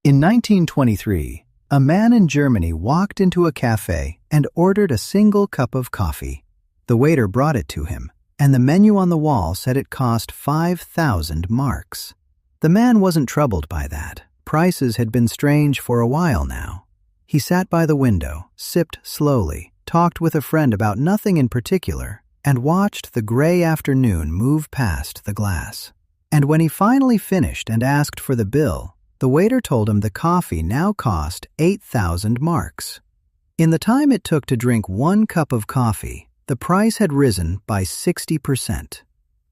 In 1923, a man in Germany walked into a cafe and ordered a single cup of coffee. The waiter brought it to him, and the menu on the wall said it cost 5,000 marks. The man wasn't troubled by that. Prices had been strange for a while now. He sat by the window, sipped slowly, talked with a friend about nothing in particular, and watched the gray afternoon move past the glass. And when he finally finished and asked for the bill, the waiter told him the coffee now cost 8,000 marks. In the time it took to drink one cup of coffee, the price had risen by 60%.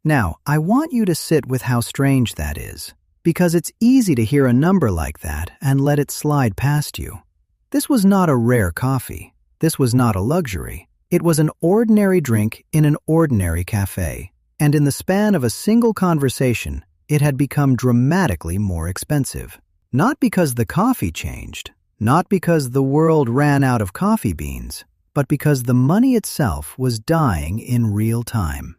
Now, I want you to sit with how strange that is, because it's easy to hear a number like that and let it slide past you. This was not a rare coffee. This was not a luxury. It was an ordinary drink in an ordinary cafe, and in the span of a single conversation, it had become dramatically more expensive. Not because the coffee changed, not because the world ran out of coffee beans, but because the money itself was dying in real time.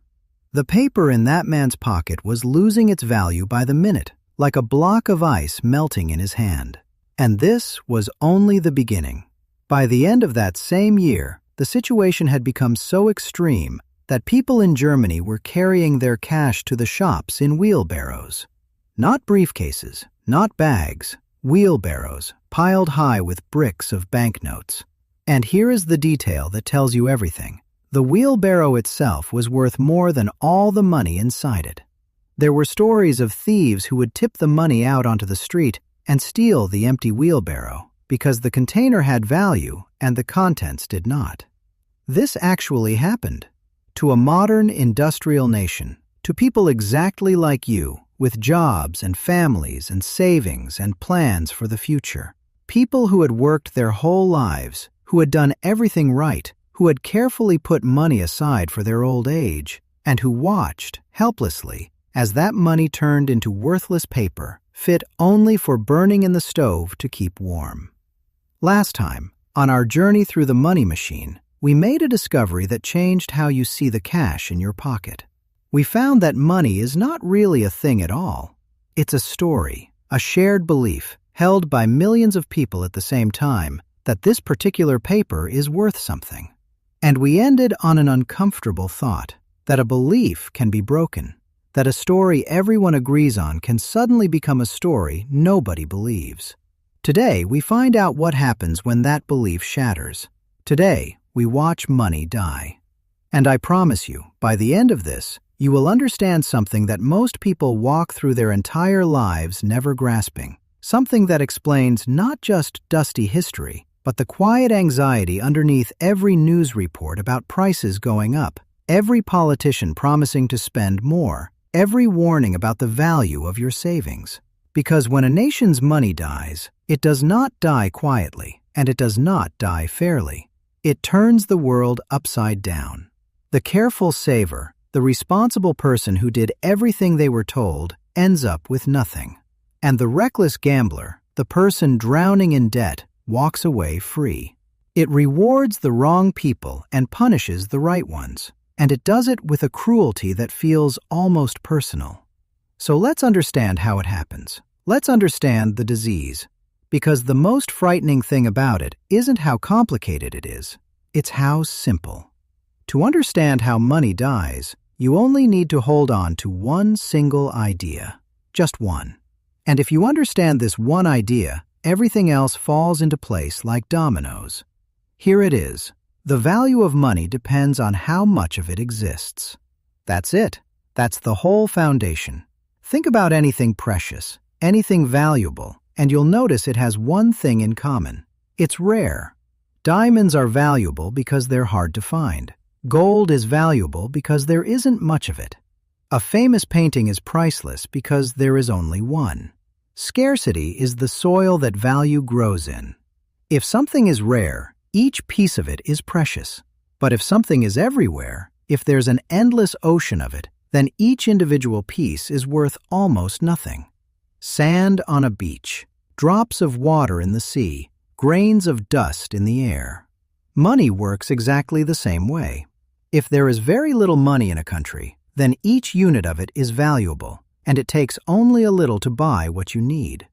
The paper in that man's pocket was losing its value by the minute, like a block of ice melting in his hand. And this was only the beginning. By the end of that same year, the situation had become so extreme that people in Germany were carrying their cash to the shops in wheelbarrows. Not briefcases, not bags, wheelbarrows piled high with bricks of banknotes. And here is the detail that tells you everything. The wheelbarrow itself was worth more than all the money inside it. There were stories of thieves who would tip the money out onto the street and steal the empty wheelbarrow because the container had value and the contents did not. This actually happened. To a modern industrial nation, to people exactly like you, with jobs and families and savings and plans for the future. People who had worked their whole lives, who had done everything right, who had carefully put money aside for their old age, and who watched, helplessly, as that money turned into worthless paper, fit only for burning in the stove to keep warm. Last time, on our journey through the money machine, we made a discovery that changed how you see the cash in your pocket. We found that money is not really a thing at all. It's a story, a shared belief, held by millions of people at the same time, that this particular paper is worth something. And we ended on an uncomfortable thought, that a belief can be broken, that a story everyone agrees on can suddenly become a story nobody believes. Today, we find out what happens when that belief shatters. Today, we watch money die. And I promise you, by the end of this, you will understand something that most people walk through their entire lives never grasping. Something that explains not just dusty history, but the quiet anxiety underneath every news report about prices going up, every politician promising to spend more, every warning about the value of your savings. Because when a nation's money dies, it does not die quietly, and it does not die fairly. It turns the world upside down. The careful saver, the responsible person who did everything they were told, ends up with nothing. And the reckless gambler, the person drowning in debt, walks away free. It rewards the wrong people and punishes the right ones, and it does it with a cruelty that feels almost personal. So let's understand how it happens. Let's understand the disease. Because the most frightening thing about it isn't how complicated it is, it's how simple. To understand how money dies, you only need to hold on to one single idea, just one. And if you understand this one idea, everything else falls into place like dominoes. Here it is. The value of money depends on how much of it exists. That's it. That's the whole foundation. Think about anything precious, anything valuable, and you'll notice it has one thing in common. It's rare. Diamonds are valuable because they're hard to find. Gold is valuable because there isn't much of it. A famous painting is priceless because there is only one. Scarcity is the soil that value grows in. If something is rare, each piece of it is precious. But if something is everywhere, if there's an endless ocean of it, then each individual piece is worth almost nothing. Sand on a beach, drops of water in the sea, grains of dust in the air. Money works exactly the same way. If there is very little money in a country, then each unit of it is valuable, and it takes only a little to buy what you need.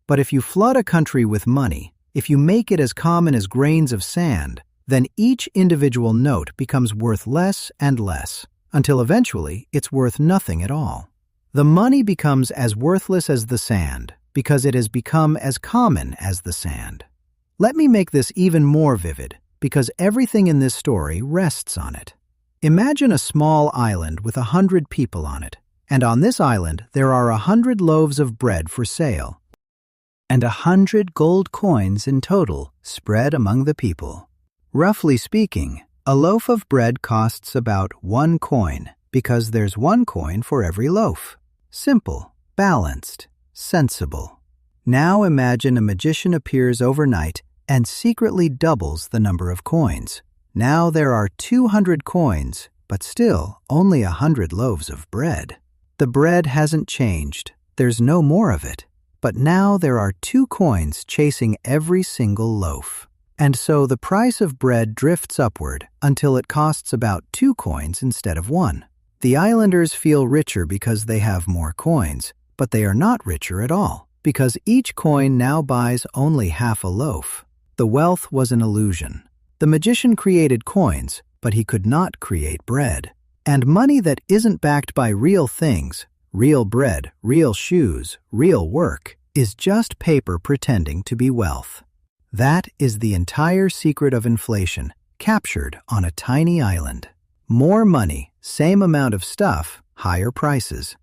But if you flood a country with money, if you make it as common as grains of sand, then each individual note becomes worth less and less, until eventually it's worth nothing at all. The money becomes as worthless as the sand because it has become as common as the sand. Let me make this even more vivid, because everything in this story rests on it. Imagine a small island with 100 people on it, and on this island there are 100 loaves of bread for sale, and 100 gold coins in total spread among the people. Roughly speaking, a loaf of bread costs about 1 coin, because there's 1 coin for every loaf. Simple, balanced, sensible. Now imagine a magician appears overnight and secretly doubles the number of coins. Now there are 200 coins, but still only 100 loaves of bread. The bread hasn't changed. There's no more of it. But now there are 2 coins chasing every single loaf. And so the price of bread drifts upward until it costs about 2 coins instead of 1. The islanders feel richer because they have more coins, but they are not richer at all, because each coin now buys only half a loaf. The wealth was an illusion. The magician created coins, but he could not create bread. And money that isn't backed by real things, real bread, real shoes, real work, is just paper pretending to be wealth. That is the entire secret of inflation, captured on a tiny island. More money, same amount of stuff, higher prices.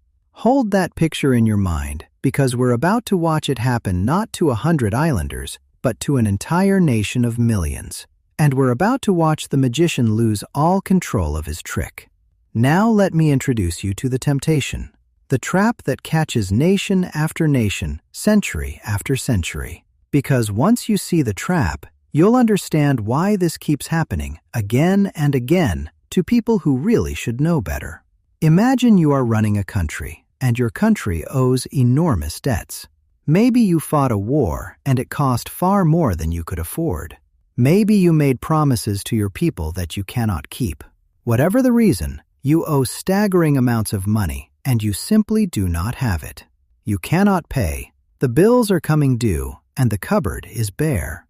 Hold that picture in your mind, because we're about to watch it happen not to 100 islanders, but to an entire nation of millions. And we're about to watch the magician lose all control of his trick. Now let me introduce you to the temptation, the trap that catches nation after nation, century after century. Because once you see the trap, you'll understand why this keeps happening again and again to people who really should know better. Imagine you are running a country, and your country owes enormous debts. Maybe you fought a war, and it cost far more than you could afford. Maybe you made promises to your people that you cannot keep. Whatever the reason, you owe staggering amounts of money, and you simply do not have it. You cannot pay. The bills are coming due, and the cupboard is bare.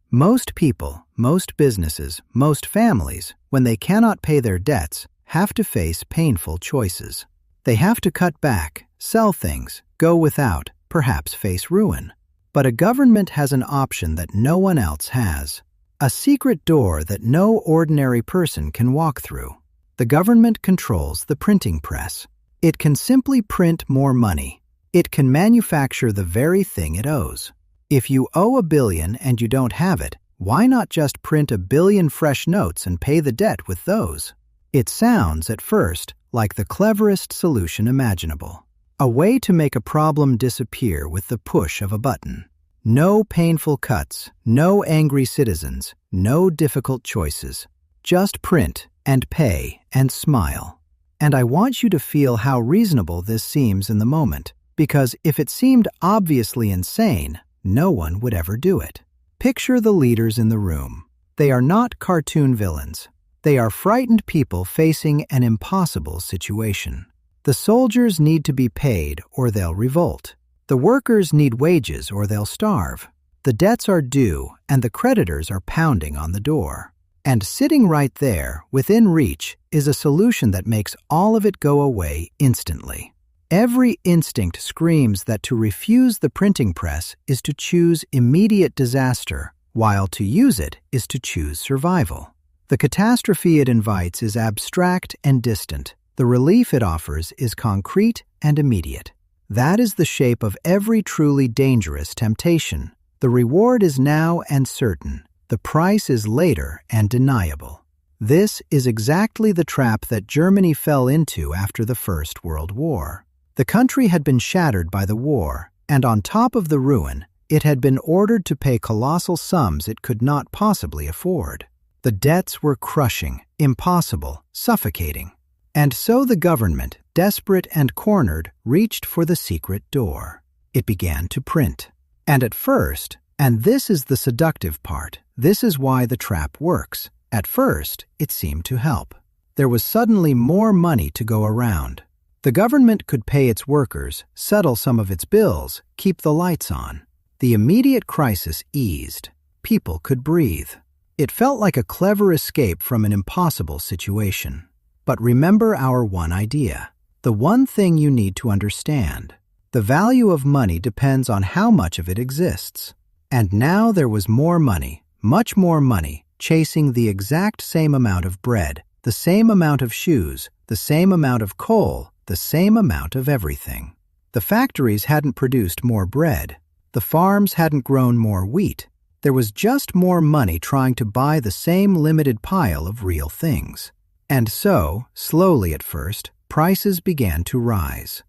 Most people, most businesses, most families, when they cannot pay their debts, have to face painful choices. They have to cut back, sell things, go without, perhaps face ruin. But a government has an option that no one else has. A secret door that no ordinary person can walk through. The government controls the printing press. It can simply print more money. It can manufacture the very thing it owes. If you owe $1 billion and you don't have it, why not just print 1 billion fresh notes and pay the debt with those? It sounds, at first, like the cleverest solution imaginable. A way to make a problem disappear with the push of a button. No painful cuts, no angry citizens, no difficult choices. Just print and pay and smile. And I want you to feel how reasonable this seems in the moment, because if it seemed obviously insane, no one would ever do it. Picture the leaders in the room. They are not cartoon villains. They are frightened people facing an impossible situation. The soldiers need to be paid or they'll revolt. The workers need wages or they'll starve. The debts are due and the creditors are pounding on the door. And sitting right there, within reach, is a solution that makes all of it go away instantly. Every instinct screams that to refuse the printing press is to choose immediate disaster, while to use it is to choose survival. The catastrophe it invites is abstract and distant. The relief it offers is concrete and immediate. That is the shape of every truly dangerous temptation. The reward is now and certain. The price is later and deniable. This is exactly the trap that Germany fell into after the First World War. The country had been shattered by the war, and on top of the ruin, it had been ordered to pay colossal sums it could not possibly afford. The debts were crushing, impossible, suffocating. And so the government, desperate and cornered, reached for the secret door. It began to print. And at first, and this is the seductive part, this is why the trap works. At first, it seemed to help. There was suddenly more money to go around. The government could pay its workers, settle some of its bills, keep the lights on. The immediate crisis eased. People could breathe. It felt like a clever escape from an impossible situation. But remember our one idea. The one thing you need to understand. The value of money depends on how much of it exists. And now there was more money, much more money, chasing the exact same amount of bread, the same amount of shoes, the same amount of coal, the same amount of everything. The factories hadn't produced more bread. The farms hadn't grown more wheat. There was just more money trying to buy the same limited pile of real things. And so, slowly at first, prices began to rise.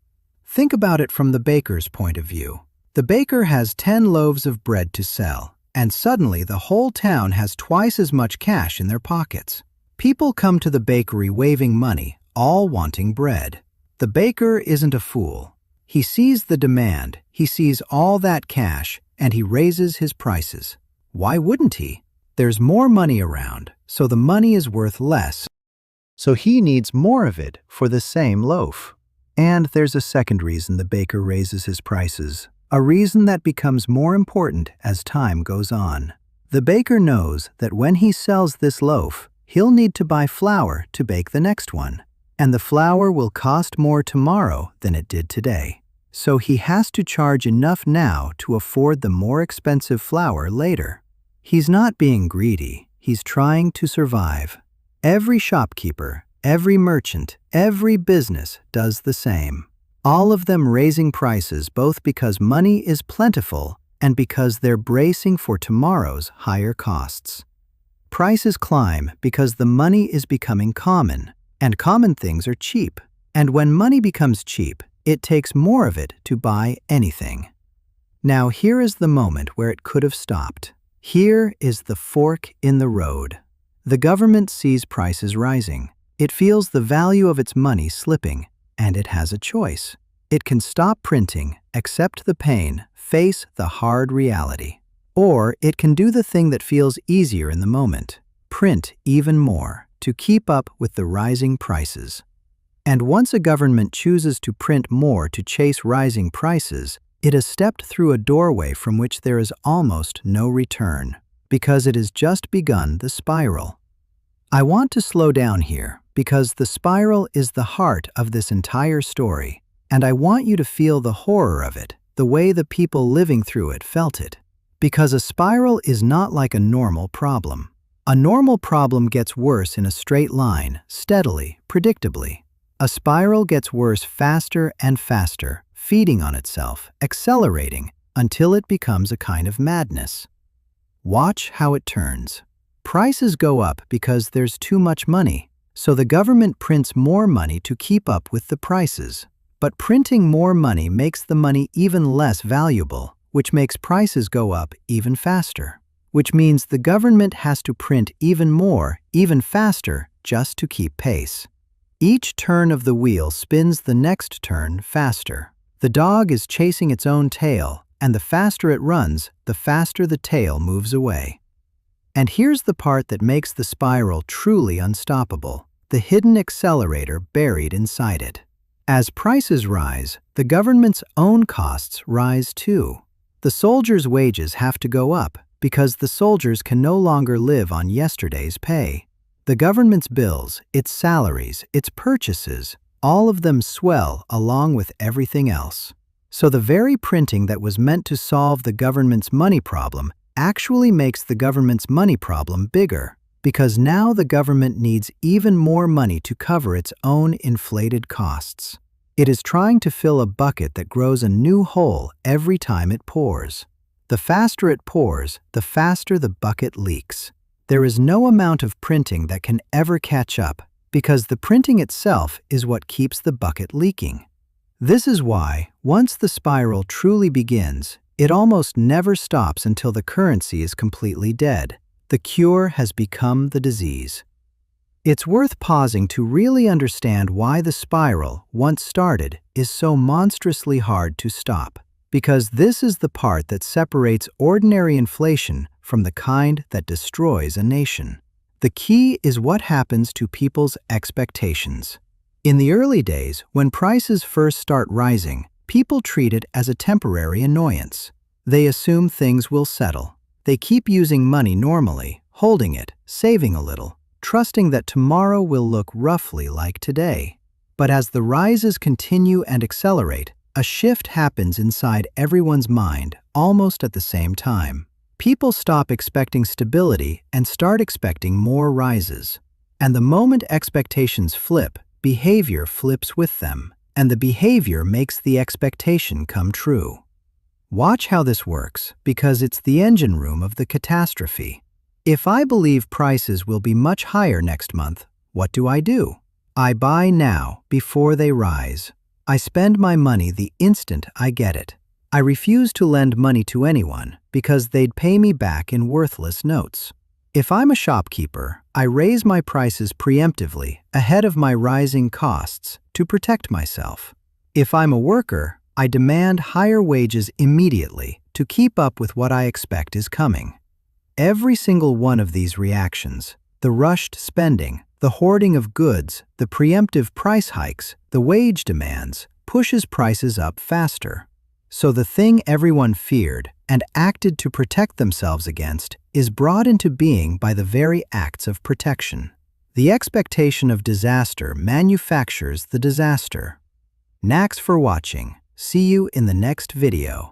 Think about it from the baker's point of view. The baker has 10 loaves of bread to sell, and suddenly the whole town has twice as much cash in their pockets. People come to the bakery waving money, all wanting bread. The baker isn't a fool. He sees the demand, he sees all that cash, and he raises his prices. Why wouldn't he? There's more money around, so the money is worth less. So he needs more of it for the same loaf. And there's a second reason the baker raises his prices, a reason that becomes more important as time goes on. The baker knows that when he sells this loaf, he'll need to buy flour to bake the next one. And the flour will cost more tomorrow than it did today. So he has to charge enough now to afford the more expensive flour later. He's not being greedy, he's trying to survive. Every shopkeeper, every merchant, every business does the same. All of them raising prices both because money is plentiful and because they're bracing for tomorrow's higher costs. Prices climb because the money is becoming common, and common things are cheap. And when money becomes cheap, it takes more of it to buy anything. Now here is the moment where it could have stopped. Here is the fork in the road. The government sees prices rising. It feels the value of its money slipping, and it has a choice. It can stop printing, accept the pain, face the hard reality. Or it can do the thing that feels easier in the moment, print even more to keep up with the rising prices. And once a government chooses to print more to chase rising prices, it has stepped through a doorway from which there is almost no return, because it has just begun the spiral. I want to slow down here, because the spiral is the heart of this entire story, and I want you to feel the horror of it, the way the people living through it felt it. Because a spiral is not like a normal problem. A normal problem gets worse in a straight line, steadily, predictably. A spiral gets worse faster and faster, feeding on itself, accelerating, until it becomes a kind of madness. Watch how it turns. Prices go up because there's too much money, so the government prints more money to keep up with the prices. But printing more money makes the money even less valuable, which makes prices go up even faster. Which means the government has to print even more, even faster, just to keep pace. Each turn of the wheel spins the next turn faster. The dog is chasing its own tail, and the faster it runs, the faster the tail moves away. And here's the part that makes the spiral truly unstoppable, the hidden accelerator buried inside it. As prices rise, the government's own costs rise too. The soldiers' wages have to go up because the soldiers can no longer live on yesterday's pay. The government's bills, its salaries, its purchases, all of them swell along with everything else. So the very printing that was meant to solve the government's money problem actually makes the government's money problem bigger, because now the government needs even more money to cover its own inflated costs. It is trying to fill a bucket that grows a new hole every time it pours. The faster it pours, the faster the bucket leaks. There is no amount of printing that can ever catch up, because the printing itself is what keeps the bucket leaking. This is why, once the spiral truly begins, it almost never stops until the currency is completely dead. The cure has become the disease. It's worth pausing to really understand why the spiral, once started, is so monstrously hard to stop. Because this is the part that separates ordinary inflation from the kind that destroys a nation. The key is what happens to people's expectations. In the early days, when prices first start rising, people treat it as a temporary annoyance. They assume things will settle. They keep using money normally, holding it, saving a little, trusting that tomorrow will look roughly like today. But as the rises continue and accelerate, a shift happens inside everyone's mind almost at the same time. People stop expecting stability and start expecting more rises. And the moment expectations flip, behavior flips with them, and the behavior makes the expectation come true. Watch how this works, because it's the engine room of the catastrophe. If I believe prices will be much higher next month, what do? I buy now, before they rise. I spend my money the instant I get it. I refuse to lend money to anyone because they'd pay me back in worthless notes. If I'm a shopkeeper, I raise my prices preemptively ahead of my rising costs to protect myself. If I'm a worker, I demand higher wages immediately to keep up with what I expect is coming. Every single one of these reactions, the rushed spending, the hoarding of goods, the preemptive price hikes, the wage demands, pushes prices up faster. So the thing everyone feared and acted to protect themselves against is brought into being by the very acts of protection. The expectation of disaster manufactures the disaster. Thanks for watching. See you in the next video.